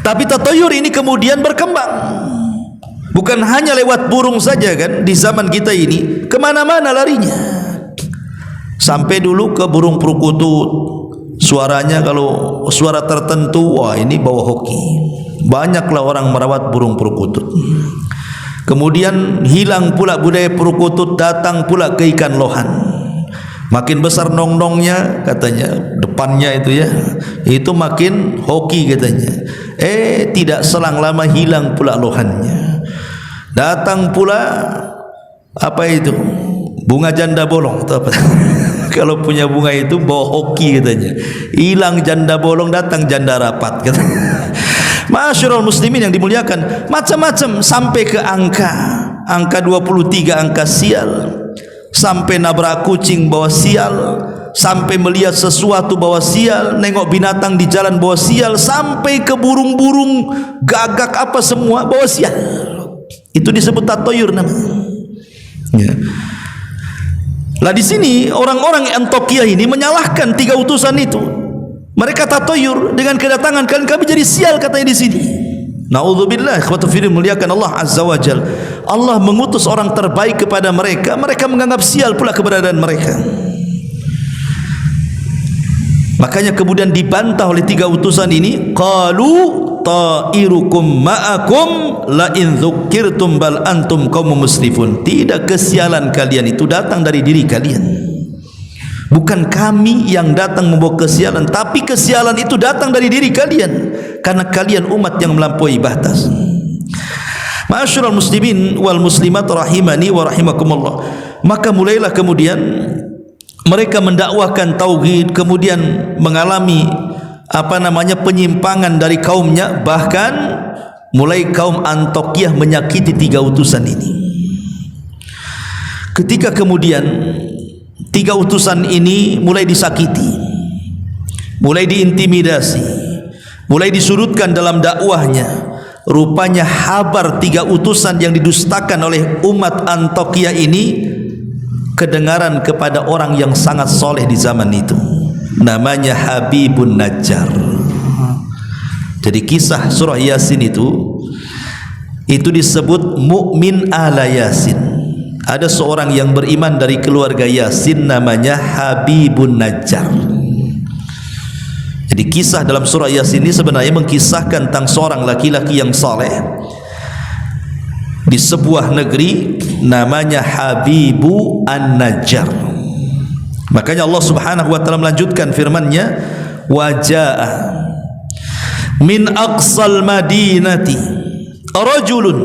Tapi tatayyur ini kemudian berkembang, bukan hanya lewat burung saja, kan. Di zaman kita ini kemana-mana larinya, sampai dulu ke burung perkutut. Suaranya kalau suara tertentu, wah ini bawa hoki. Banyaklah orang merawat burung perkutut. Kemudian hilang pula budaya perkutut, datang pula ke ikan lohan. Makin besar nong-nongnya, katanya, depannya itu ya, itu makin hoki, katanya. Tidak selang lama hilang pula lohannya. Datang pula apa itu? Bunga janda bolong, atau apa? Kalau punya bunga itu bawa hoki, katanya. Hilang janda bolong, datang janda rapat, katanya. Masyarul muslimin yang dimuliakan, macam-macam, sampai ke angka 23, angka sial, sampai nabrak kucing bawa sial, sampai melihat sesuatu bawa sial, nengok binatang di jalan bawa sial, sampai ke burung-burung gagak apa semua bawa sial. Itu disebut tatayyur namanya. Ya. Lah di sini orang-orang Antioquia ini menyalahkan 3 utusan itu. Mereka tatayyur dengan kedatangan kalian, kami jadi sial, katanya di sini. Nauzubillah, ikhwatu fillah, muliakan Allah Azza wa Jalla. Allah mengutus orang terbaik kepada mereka, mereka menganggap sial pula keberadaan mereka. Makanya kemudian dibantah oleh 3 utusan ini. Qalu ta'irukum ma'akum la in dzukirtum bal antum qaumun musrifun. Tidak, kesialan kalian itu datang dari diri kalian. Bukan kami yang datang membawa kesialan, tapi kesialan itu datang dari diri kalian, karena kalian umat yang melampaui batas. Ma'asyiral muslimin wal muslimat rahimani wa rahimakumullah. Maka mulailah kemudian mereka mendakwahkan tauhid, kemudian mengalami penyimpangan dari kaumnya, bahkan mulai kaum Antioquia menyakiti 3 utusan ini. Ketika kemudian 3 utusan ini mulai disakiti, mulai diintimidasi, mulai disudutkan dalam dakwahnya, rupanya habar 3 utusan yang didustakan oleh umat Antioquia ini kedengaran kepada orang yang sangat soleh di zaman itu, namanya Habibun Najjar. Jadi kisah surah Yasin itu disebut mukmin ala Yasin. Ada seorang yang beriman dari keluarga Yasin namanya Habibun Najjar. Jadi kisah dalam surah Yasin ini sebenarnya mengkisahkan tentang seorang laki-laki yang saleh di sebuah negeri namanya Habibu An-Najjar. Makanya Allah Subhanahu wa taala melanjutkan firman-Nya, wajaa min aqsal madinati rajulun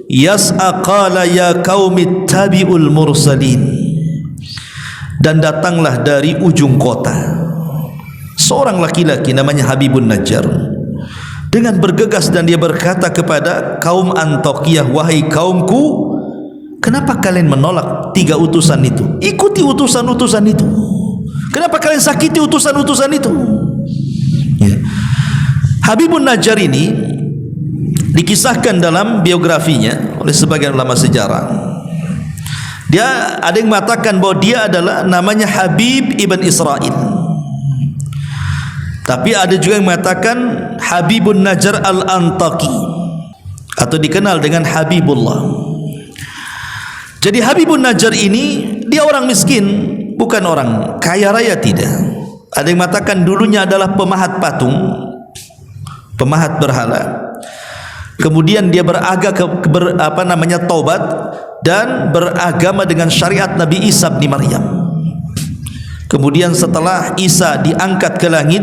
yas'a qala ya qaumi tabi'ul mursalin. Dan datanglah dari ujung kota seorang laki-laki namanya Habibun Najjar dengan bergegas, dan dia berkata kepada kaum Antiokhia, wahai kaumku, kenapa kalian menolak 3 utusan itu? Ikuti utusan-utusan itu. Kenapa kalian sakiti utusan-utusan itu? Ya. Habibun Najjar ini dikisahkan dalam biografinya oleh sebagian ulama sejarah. Dia ada yang mengatakan bahwa dia adalah namanya Habib ibn Israel. Tapi ada juga yang mengatakan Habibun Najjar al-Antaki, atau dikenal dengan Habibullah. Jadi Habibun Najjar ini dia orang miskin, bukan orang kaya raya, tidak. Ada yang mengatakan dulunya adalah pemahat patung, pemahat berhala. Kemudian dia taubat dan beragama dengan syariat Nabi Isa bin Maryam. Kemudian setelah Isa diangkat ke langit,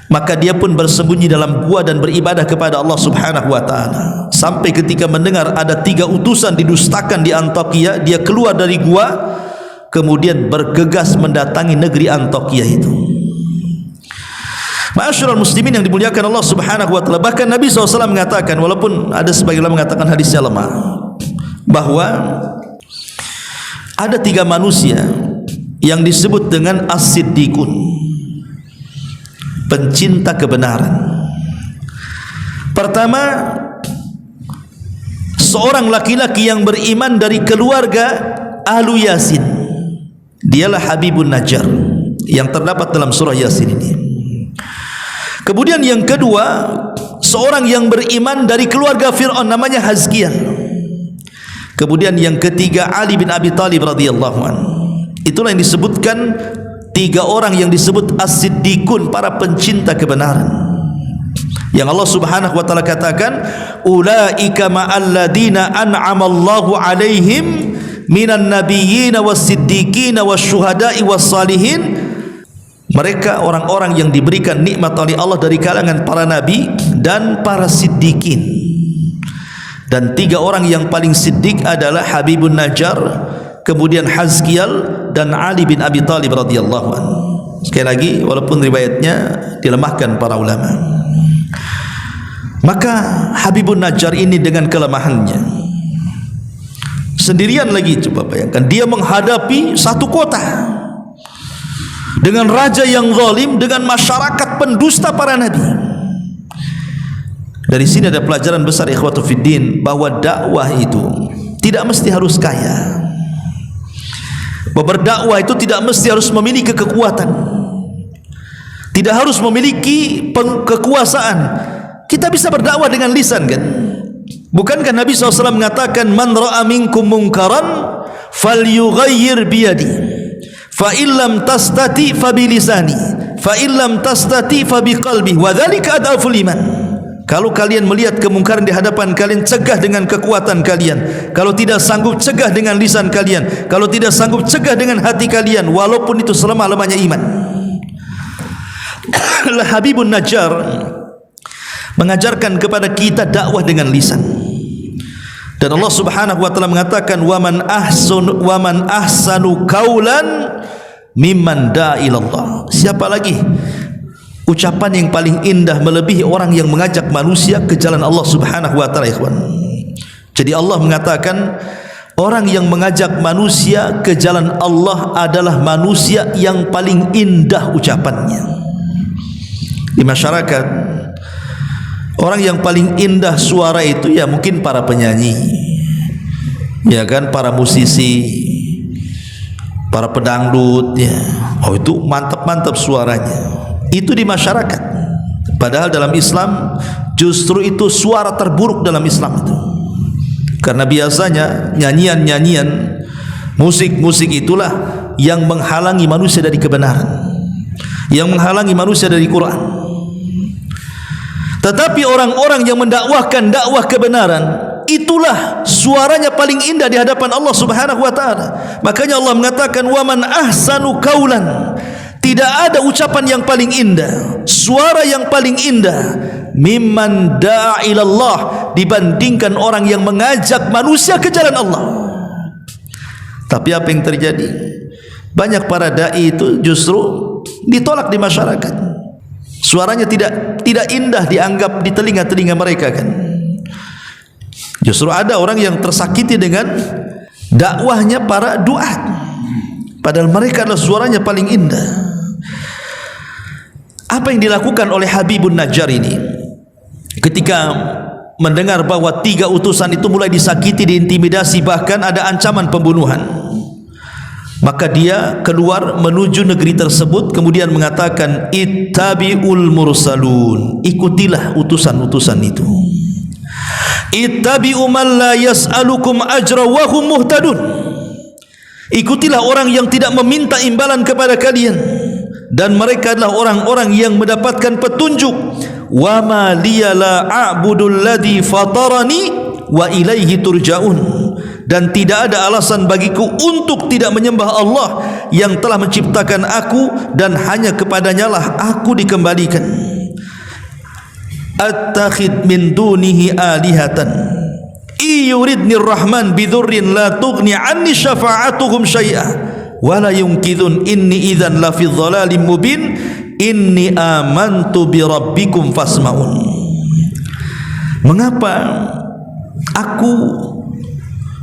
maka dia pun bersembunyi dalam gua dan beribadah kepada Allah Subhanahu wa taala. Sampai ketika mendengar ada 3 utusan didustakan di Antiokhia, dia keluar dari gua, kemudian bergegas mendatangi negeri Antiokhia itu. Ma'asyiral muslimin yang dimuliakan Allah Subhanahu wa taala, bahkan Nabi SAW mengatakan, walaupun ada sebagian ulama mengatakan hadisnya lemah, bahwa ada 3 manusia yang disebut dengan as-siddiqun, pencinta kebenaran. Pertama, seorang laki-laki yang beriman dari keluarga Ahlu Yasin, dialah Habibun Najjar yang terdapat dalam surah Yasin ini. Kemudian yang kedua, seorang yang beriman dari keluarga Fir'aun namanya Hazkiel. Kemudian yang ketiga, Ali bin Abi Thalib radhiyallahu anhu. Itulah yang disebutkan 3 orang yang disebut as-siddiqun, para pencinta kebenaran, yang Allah Subhanahu wa taala katakan, ulaika ma'alladina an'amallahu alaihim minan nabiyyin was-siddiqin wasyuhada'i was-salihin. Mereka orang-orang yang diberikan nikmat oleh Allah dari kalangan para nabi dan para siddiqin. Dan 3 orang yang paling siddiq adalah Habibun Najjar, kemudian Hazkiel, dan Ali bin Abi Thalib radhiyallahu anhu. Sekali lagi, walaupun riwayatnya dilemahkan para ulama, maka Habibun Najjar ini dengan kelemahannya, sendirian lagi, coba bayangkan, dia menghadapi satu kota dengan raja yang zalim, dengan masyarakat pendusta para nabi. Dari sini ada pelajaran besar ikhwatu fiddin, bahwa dakwah itu tidak mesti harus kaya. Berdakwah itu tidak mesti harus memiliki kekuatan, tidak harus memiliki kekuasaan. Kita bisa berdakwah dengan lisan, kan? Bukankah Nabi SAW mengatakan, man ra'a minkum munkaran falyughayyir biyadi, fa illam tastati fa bilisani, fa illam tastati fa biqalbi, wa dzalika ad'aful iman. Kalau kalian melihat kemungkaran di hadapan kalian, cegah dengan kekuatan kalian. Kalau tidak sanggup, cegah dengan lisan kalian. Kalau tidak sanggup, cegah dengan hati kalian, walaupun itu selemah-lemahnya iman. Habibun Najjar mengajarkan kepada kita dakwah dengan lisan. Dan Allah Subhanahu wa taala mengatakan, wa man ahsanu qaulan mimman da'a ilallah. Siapa lagi ucapan yang paling indah melebihi orang yang mengajak manusia ke jalan Allah Subhanahu wa taala, ikhwan. Jadi Allah mengatakan, orang yang mengajak manusia ke jalan Allah adalah manusia yang paling indah ucapannya. Di masyarakat, orang yang paling indah suara itu ya mungkin para penyanyi, ya kan, para musisi, para pedangdut, ya. Oh, itu mantap-mantap suaranya. Itu di masyarakat. Padahal dalam Islam justru itu suara terburuk dalam Islam itu. Karena biasanya nyanyian-nyanyian, musik-musik itulah yang menghalangi manusia dari kebenaran, yang menghalangi manusia dari Quran. Tetapi orang-orang yang mendakwahkan dakwah kebenaran, itulah suaranya paling indah di hadapan Allah Subhanahu wa taala. Makanya Allah mengatakan, "Wa man ahsanu qaulan." Tidak ada ucapan yang paling indah, suara yang paling indah mimman da'a ilallah, dibandingkan orang yang mengajak manusia ke jalan Allah. Tapi apa yang terjadi? Banyak para dai itu justru ditolak di masyarakat. Suaranya tidak indah dianggap di telinga-telinga mereka kan. Justru ada orang yang tersakiti dengan dakwahnya para duat, padahal mereka adalah suaranya paling indah. Apa yang dilakukan oleh Habibun Najjar ini ketika mendengar bahwa 3 utusan itu mulai disakiti, diintimidasi, bahkan ada ancaman pembunuhan, maka dia keluar menuju negeri tersebut, kemudian mengatakan, ittabi'ul mursalun, ikutilah utusan-utusan itu. Ittabi'u man la yas'alukum ajra wa hum muhtadun, ikutilah orang yang tidak meminta imbalan kepada kalian dan mereka adalah orang-orang yang mendapatkan petunjuk. Wa ma liya la a'budul ladzi fatarani wa ilaihi turja'un, dan tidak ada alasan bagiku untuk tidak menyembah Allah yang telah menciptakan aku dan hanya kepadanya lah aku dikembalikan. Attakhid min dunihi alihatan iyuridnir rahman bidurrin la tughni anni syafa'atuhum syai'a wala yungkidun inni idzan la fi dhalalim mubin inni amantu bi rabbikum fasma'un. Mengapa aku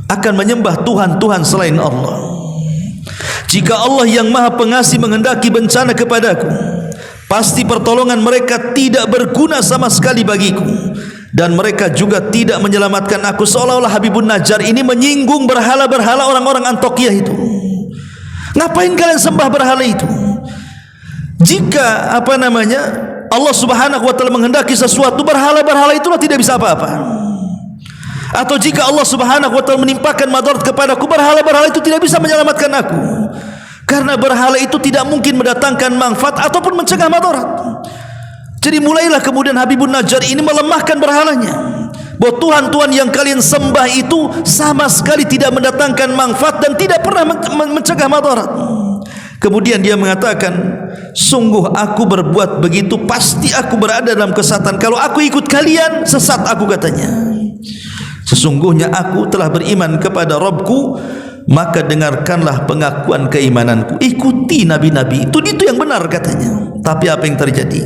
akan menyembah Tuhan-Tuhan selain Allah, jika Allah yang Maha Pengasih menghendaki bencana kepadaku? Pasti pertolongan mereka tidak berguna sama sekali bagiku, dan mereka juga tidak menyelamatkan aku. Seolah-olah Habibun Najjar ini menyinggung berhala-berhala orang-orang Antioquia itu. Ngapain kalian sembah berhala itu? Jika Allah Subhanahu wa taala menghendaki sesuatu, berhala-berhala itulah tidak bisa apa-apa. Atau jika Allah Subhanahu wa taala menimpakan madarat kepadaku, berhala-berhala itu tidak bisa menyelamatkan aku. Karena berhala itu tidak mungkin mendatangkan manfaat ataupun mencegah madarat. Jadi mulailah kemudian Habibun Najjar ini melemahkan berhalanya, bahwa Tuhan-Tuhan yang kalian sembah itu sama sekali tidak mendatangkan manfaat dan tidak pernah mencegah madarat. Kemudian dia mengatakan, sungguh aku berbuat begitu pasti aku berada dalam kesesatan. Kalau aku ikut kalian, sesat aku, katanya. Sesungguhnya aku telah beriman kepada Rabbku, maka dengarkanlah pengakuan keimananku, ikuti nabi-nabi itu yang benar, katanya. Tapi apa yang terjadi?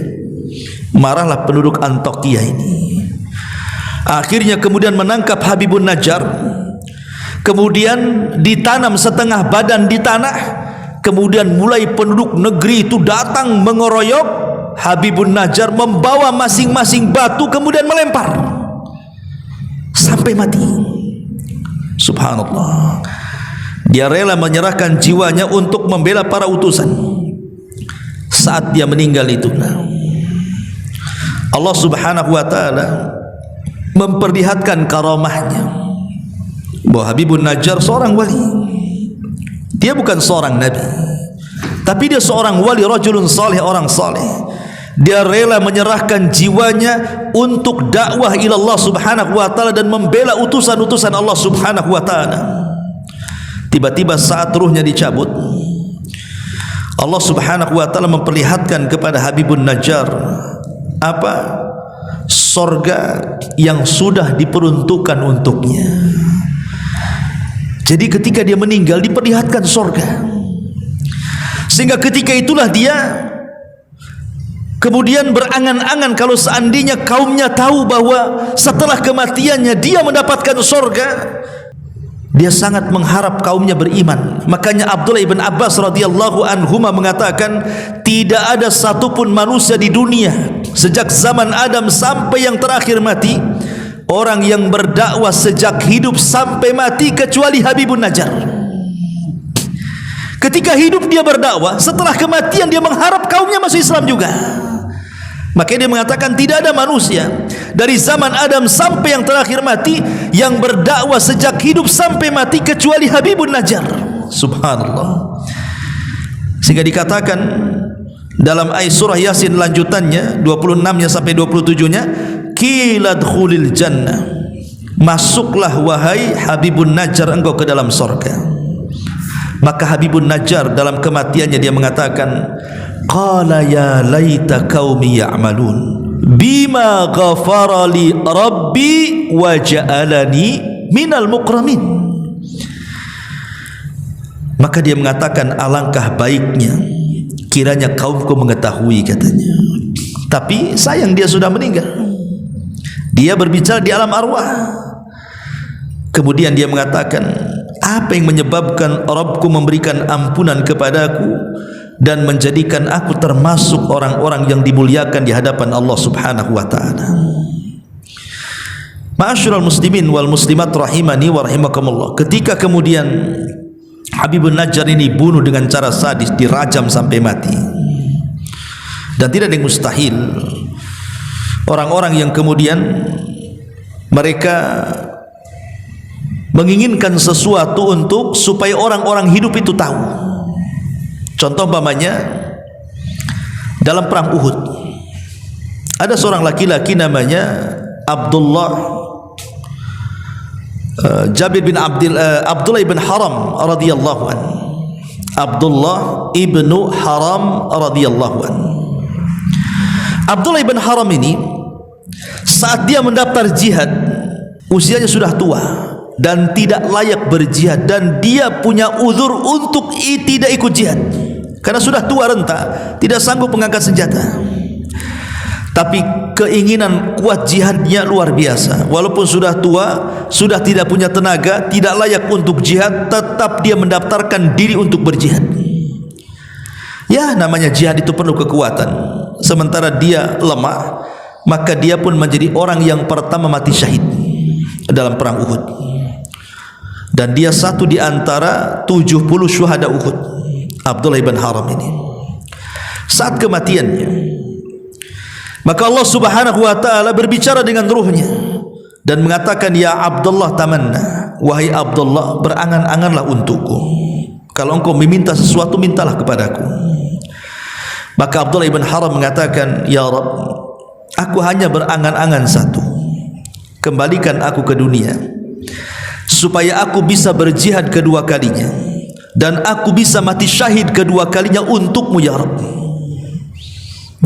Marahlah penduduk Antioquia ini. Akhirnya kemudian menangkap Habibun Najjar, kemudian ditanam setengah badan di tanah. Kemudian mulai penduduk negeri itu datang mengeroyok Habibun Najjar, membawa masing-masing batu kemudian melempar sampai mati. Subhanallah. Dia rela menyerahkan jiwanya untuk membela para utusan. Saat dia meninggal itu, Allah Subhanahu wa taala memperlihatkan karamahnya, bahwa Habibun Najjar seorang wali. Dia bukan seorang nabi, tapi dia seorang wali, rajulun salih, orang saleh. Dia rela menyerahkan jiwanya untuk dakwah ila Allah Subhanahu wa taala dan membela utusan-utusan Allah Subhanahu wa taala. Tiba-tiba saat ruhnya dicabut, Allah Subhanahu wa taala memperlihatkan kepada Habibun Najjar sorga yang sudah diperuntukkan untuknya. Jadi ketika dia meninggal diperlihatkan sorga, sehingga ketika itulah dia kemudian berangan-angan kalau seandainya kaumnya tahu bahwa setelah kematiannya dia mendapatkan sorga, dia sangat mengharap kaumnya beriman. Makanya Abdullah ibn Abbas radhiyallahu anhuma mengatakan, tidak ada satupun manusia di dunia sejak zaman Adam sampai yang terakhir mati, orang yang berdakwah sejak hidup sampai mati kecuali Habibun Najjar. Ketika hidup dia berdakwah, setelah kematian dia mengharap kaumnya masuk Islam juga. Maka dia mengatakan tidak ada manusia dari zaman Adam sampai yang terakhir mati yang berdakwah sejak hidup sampai mati kecuali Habibun Najjar. Subhanallah. Sehingga dikatakan dalam ayat surah Yasin lanjutannya 26-nya sampai 27-nya, qila dkhulil jannah, masuklah wahai Habibun Najjar engkau ke dalam surga. Maka Habibun Najjar dalam kematiannya dia mengatakan, qala ya laita qaumi ya'malun bima ghafara li rabbi wa ja'alani minal mukramin. Maka dia mengatakan, alangkah baiknya kiranya kaumku mengetahui, katanya. Tapi sayang dia sudah meninggal. Dia berbicara di alam arwah. Kemudian dia mengatakan, apa yang menyebabkan Rabbku memberikan ampunan kepadaku dan menjadikan aku termasuk orang-orang yang dimuliakan di hadapan Allah Subhanahu wa taala. Ma'asyiral muslimin wal muslimat rahimani wa rahimakumullah. Ketika kemudian Habibun Najjar ini bunuh dengan cara sadis, dirajam sampai mati. Dan tidak ada yang mustahil orang-orang yang kemudian mereka menginginkan sesuatu untuk supaya orang-orang hidup itu tahu. Contoh umpamanya dalam perang Uhud ada seorang laki-laki namanya Abdullah Abdullah ibn Haram radhiyallahu an. Abdullah ibnu Haram radhiyallahu an. Abdullah ibn Haram ini saat dia mendaftar jihad usianya sudah tua dan tidak layak berjihad, dan dia punya uzur untuk tidak ikut jihad karena sudah tua renta, tidak sanggup mengangkat senjata. Tapi keinginan kuat jihadnya luar biasa. Walaupun sudah tua, sudah tidak punya tenaga, tidak layak untuk jihad, tetap dia mendaftarkan diri untuk berjihad. Ya, namanya jihad itu perlu kekuatan. Sementara dia lemah, maka dia pun menjadi orang yang pertama mati syahid dalam perang Uhud. Dan dia satu di antara 70 syuhada Uhud, Abdullah ibn Haram ini. Saat kematiannya, maka Allah Subhanahu wa taala berbicara dengan ruhnya dan mengatakan, ya Abdullah tamanna, wahai Abdullah, berangan-anganlah untukku. Kalau engkau meminta sesuatu, mintalah kepadaku. Maka Abdullah ibn Haram mengatakan, ya Rabb, aku hanya berangan-angan satu, kembalikan aku ke dunia supaya aku bisa berjihad kedua kalinya dan aku bisa mati syahid kedua kalinya untukmu ya Rabb.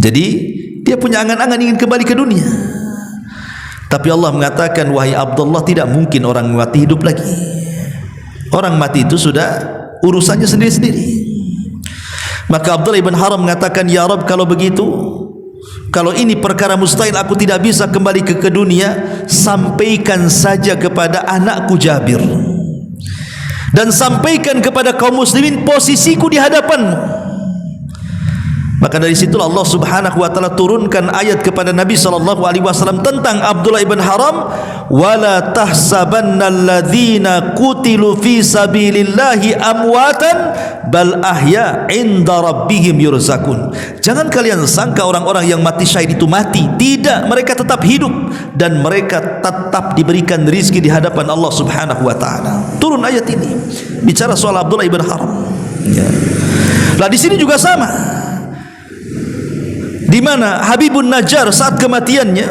Jadi dia punya angan-angan ingin kembali ke dunia. Tapi Allah mengatakan, wahai Abdullah, tidak mungkin orang mati hidup lagi. Orang mati itu sudah urusannya sendiri-sendiri. Maka Abdullah ibn Haram mengatakan, ya Rabb, kalau begitu, kalau ini perkara mustahil, aku tidak bisa kembali ke dunia, sampaikan saja kepada anakku Jabir dan sampaikan kepada kaum muslimin posisiku di hadapanmu. Maka dari situlah Allah Subhanahu wa taala turunkan ayat kepada Nabi sallallahu alaihi wasallam tentang Abdullah ibn Haram, wala tahsabannal ladzina qutilu fi sabilillahi amwatan bal ahya 'inda rabbihim yurzakun. Jangan kalian sangka orang-orang yang mati syahid itu mati. Tidak, mereka tetap hidup dan mereka tetap diberikan rezeki di hadapan Allah Subhanahu wa taala. Turun ayat ini bicara soal Abdullah ibn Haram. Ya. Lah di sini juga sama. Di mana Habibun Najjar saat kematiannya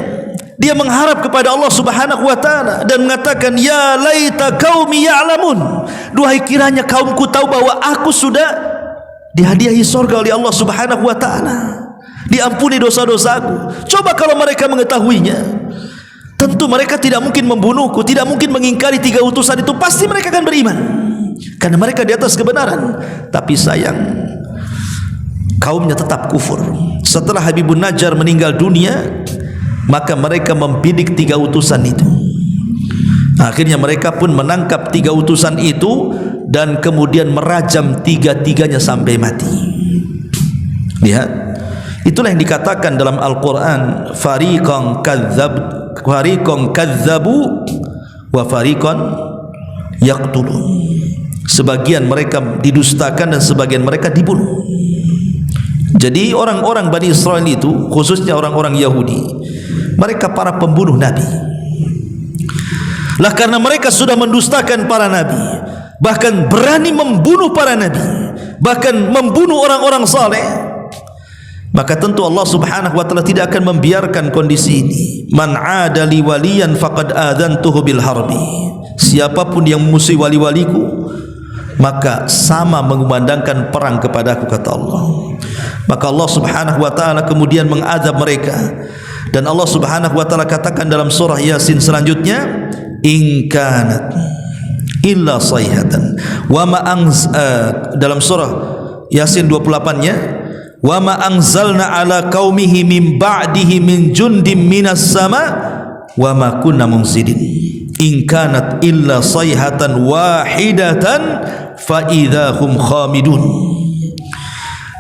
dia mengharap kepada Allah Subhanahu wa taala dan mengatakan, ya laita qaumi ya'lamun, duhai kiranya kaumku tahu bahwa aku sudah dihadiahi surga oleh Allah Subhanahu wa taala, diampuni dosa-dosaku. Coba kalau mereka mengetahuinya, tentu mereka tidak mungkin membunuhku, tidak mungkin mengingkari 3 utusan itu, pasti mereka akan beriman karena mereka di atas kebenaran. Tapi sayang, kaumnya tetap kufur. Setelah Habibun Najjar meninggal dunia, maka mereka membidik 3 utusan itu. Akhirnya mereka pun menangkap 3 utusan itu dan kemudian merajam 3-3-nya sampai mati. Lihat, itulah yang dikatakan dalam Al-Quran, fariqan kadzabu wa fariqan yaqtulun. Sebagian mereka didustakan dan sebagian mereka dibunuh. Jadi orang-orang Bani Israel itu, khususnya orang-orang Yahudi, mereka para pembunuh Nabi. Lah karena mereka sudah mendustakan para Nabi, bahkan berani membunuh para Nabi, bahkan membunuh orang-orang saleh, maka tentu Allah Subhanahu wa taala tidak akan membiarkan kondisi ini. Man 'ada li waliyan faqad adzantuhu bil harbi. Siapapun yang memusuhi wali-waliku, maka sama mengumandangkan perang kepadaku, kata Allah. Maka Allah Subhanahu wa taala kemudian mengazab mereka, dan Allah Subhanahu wa taala katakan dalam surah Yasin selanjutnya, in kanat illa sayhatan wa ma dalam surah Yasin 28-nya, wa ma anzalna ala qaumihi min ba'dihi min jundim minas sama wa ma kunna munzilin in kanat illa sayhatan wahidatan fa idahum khamidun.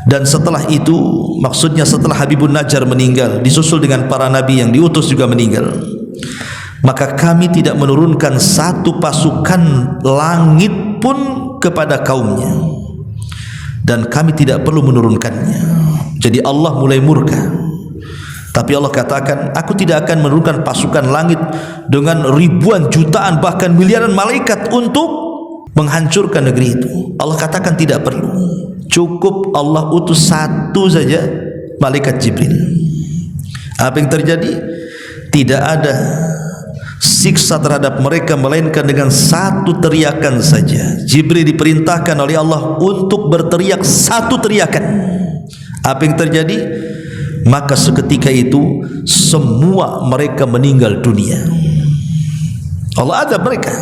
Dan setelah itu, maksudnya setelah Habibun Najjar meninggal, disusul dengan para nabi yang diutus juga meninggal, maka kami tidak menurunkan satu pasukan langit pun kepada kaumnya, dan kami tidak perlu menurunkannya. Jadi Allah mulai murka, tapi Allah katakan, aku tidak akan menurunkan pasukan langit dengan ribuan, jutaan, bahkan miliaran malaikat untuk menghancurkan negeri itu. Allah katakan tidak perlu, cukup Allah utus satu saja, malaikat Jibril. Apa yang terjadi? Tidak ada siksa terhadap mereka melainkan dengan satu teriakan saja. Jibril diperintahkan oleh Allah untuk berteriak satu teriakan. Apa yang terjadi? Maka seketika itu semua mereka meninggal dunia. Allah azab mereka,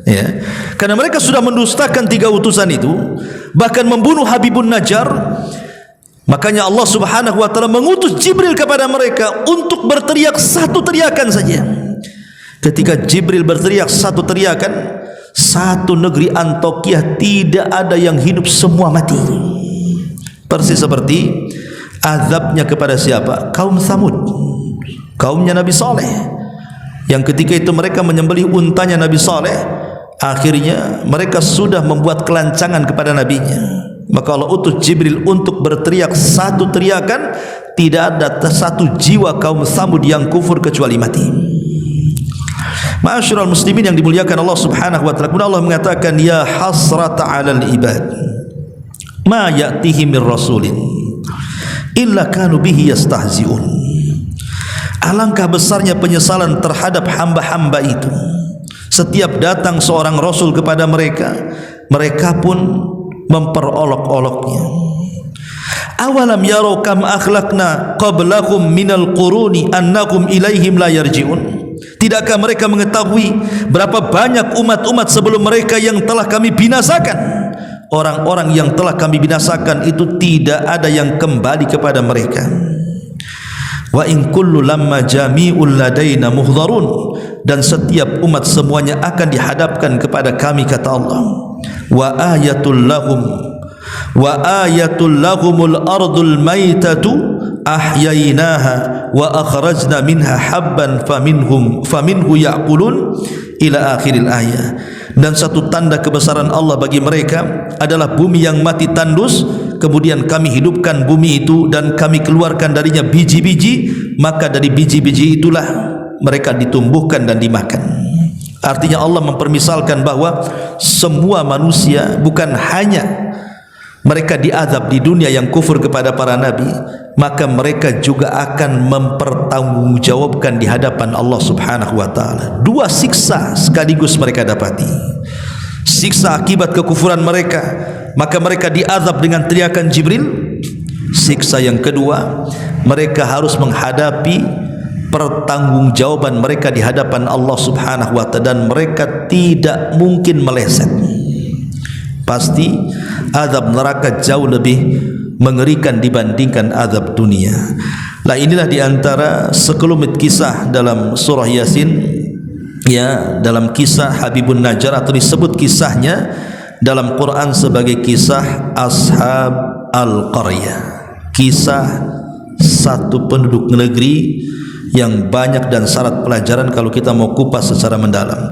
ya, karena mereka sudah mendustakan 3 utusan itu, bahkan membunuh Habibun Najjar. Makanya Allah Subhanahu wa taala mengutus Jibril kepada mereka untuk berteriak satu teriakan saja. Ketika Jibril berteriak satu teriakan, satu negeri Antokiah tidak ada yang hidup, semua mati. Persis seperti azabnya kepada siapa? Kaum Tsamud, kaumnya Nabi Saleh, yang ketika itu mereka menyembelih untanya Nabi Saleh. Akhirnya mereka sudah membuat kelancangan kepada nabinya, maka Allah utus Jibril untuk berteriak satu teriakan. Tidak ada satu jiwa kaum Tsamud yang kufur kecuali mati. Ma'asyiral muslimin yang dimuliakan Allah Subhanahu wa taala, Allah mengatakan, ya hasrata 'alal ibad ma ya'tihi min rasulin illa kanu bihi yastahzi'un. Alangkah besarnya penyesalan terhadap hamba-hamba itu. Setiap datang seorang rasul kepada mereka, mereka pun memperolok-oloknya. Awalam yarau kam akhlaqna qablahum minal quruni annahum ilaihim la yarji'un. Tidakkah mereka mengetahui berapa banyak umat-umat sebelum mereka yang telah kami binasakan? Orang-orang yang telah kami binasakan itu tidak ada yang kembali kepada mereka. Wa in kullu lamma jami'ul ladaina muhdharun. Dan setiap umat semuanya akan dihadapkan kepada kami, kata Allah. Wa ayatul lahumul ardul maitatu ahyainaha wa akhrajna minha habban faminhu ya'kulun ila akhiril ayat. Dan satu tanda kebesaran Allah bagi mereka adalah bumi yang mati tandus, kemudian kami hidupkan bumi itu dan kami keluarkan darinya biji-biji, maka dari biji-biji itulah mereka ditumbuhkan dan dimakan. Artinya Allah mempermisalkan bahwa semua manusia, bukan hanya mereka diazab di dunia yang kufur kepada para nabi, maka mereka juga akan mempertanggungjawabkan di hadapan Allah Subhanahu wa taala. 2 siksa sekaligus mereka dapati. Siksa akibat kekufuran mereka, maka mereka diazab dengan teriakan Jibril. Siksa yang kedua, mereka harus menghadapi pertanggungjawaban mereka di hadapan Allah Subhanahu wa taala, dan mereka tidak mungkin meleset. Pasti azab neraka jauh lebih mengerikan dibandingkan azab dunia. Nah, inilah diantara sekelumit kisah dalam surah Yasin, ya, dalam kisah Habibun Najjar, atau disebut kisahnya dalam Quran sebagai kisah Ashab Al-Qaryah, kisah satu penduduk negeri yang banyak dan syarat pelajaran kalau kita mau kupas secara mendalam.